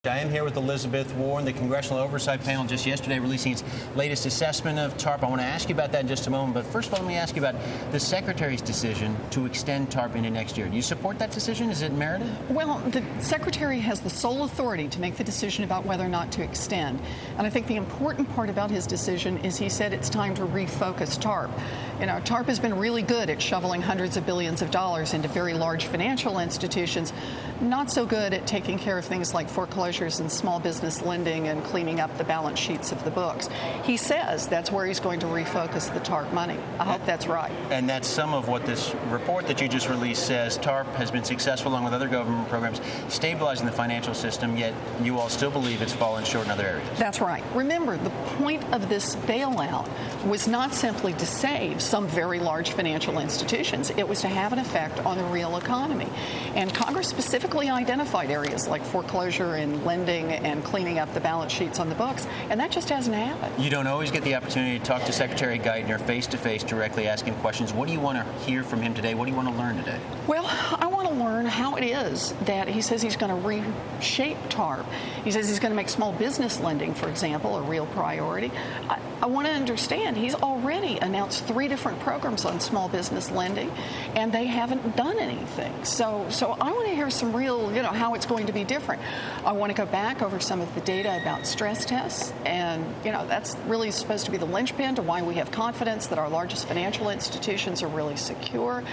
I am here with Elizabeth Warren, the Congressional Oversight panel, just yesterday releasing its latest assessment of TARP. I want to ask you about that in just a moment, but first of all, let me ask you about the Secretary's decision to extend TARP into next year. Do you support that decision? Is it merited? Well, the Secretary has the sole authority to make the decision about whether or not to extend. And I think the important part about his decision is he said it's time to refocus TARP. You know, TARP has been really good at shoveling hundreds of billions of dollars into very large financial institutions, not so good at taking care of things like foreclosures and small business lending and cleaning up the balance sheets of the books. He says that's where he's going to refocus the TARP money. I hope that's right. And that's some of what this report that you just released says. TARP has been successful, along with other government programs, stabilizing the financial system, yet you all still believe it's fallen short in other areas. That's right. Remember, the point of this bailout was not simply to save some very large financial institutions. It was to have an effect on the real economy. And Congress specifically identified areas like foreclosure and lending and cleaning up the balance sheets on the books, and that just hasn't happened. You don't always get the opportunity to talk to Secretary Geithner face-to-face, directly asking questions. What do you want to hear from him today? What do you want to learn today? Well, I want to learn how it is that he says he's going to reshape TARP. He says he's going to make small business lending, for example, a real priority. I want to understand he's already announced 3 different programs on small business lending, and they haven't done anything. So I want to hear some real, how it's going to be different. I want to go back over some of the data about stress tests, and, that's really supposed to be the linchpin to why we have confidence that our largest financial institutions are really secure.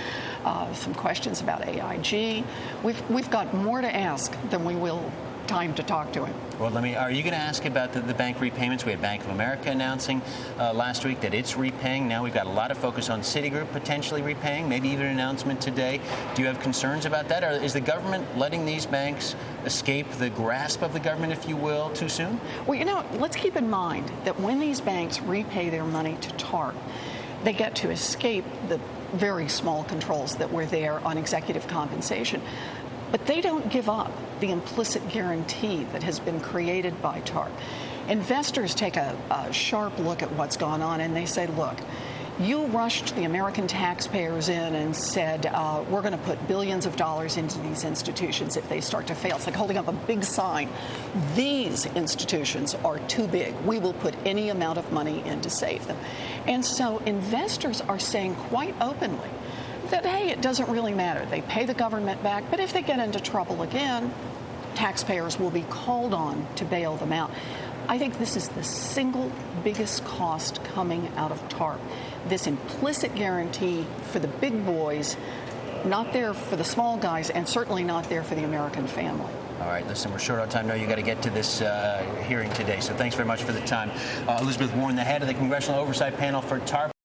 Some questions about AIG. We've got more to ask than we will time to talk to him. Well, are you going to ask about the bank repayments? We had Bank of America announcing last week that it's repaying. Now we've got a lot of focus on Citigroup potentially repaying, maybe even an announcement today. Do you have concerns about that? Or is the government letting these banks escape the grasp of the government, if you will, too soon? Well, let's keep in mind that when these banks repay their money to TARP, they get to escape the very small controls that were there on executive compensation. But they don't give up the implicit guarantee that has been created by TARP. Investors take a sharp look at what's gone on, and they say, look, you rushed the American taxpayers in and said, we're going to put billions of dollars into these institutions if they start to fail. It's like holding up a big sign. These institutions are too big. We will put any amount of money in to save them. And so investors are saying quite openly that, hey, it doesn't really matter. They pay the government back, but if they get into trouble again, taxpayers will be called on to bail them out. I think this is the single biggest cost coming out of TARP. This implicit guarantee for the big boys, not there for the small guys, and certainly not there for the American family. All right, listen, we're short on time. No, you got to get to this hearing today, so thanks very much for the time. Elizabeth Warren, the head of the Congressional Oversight panel for TARP.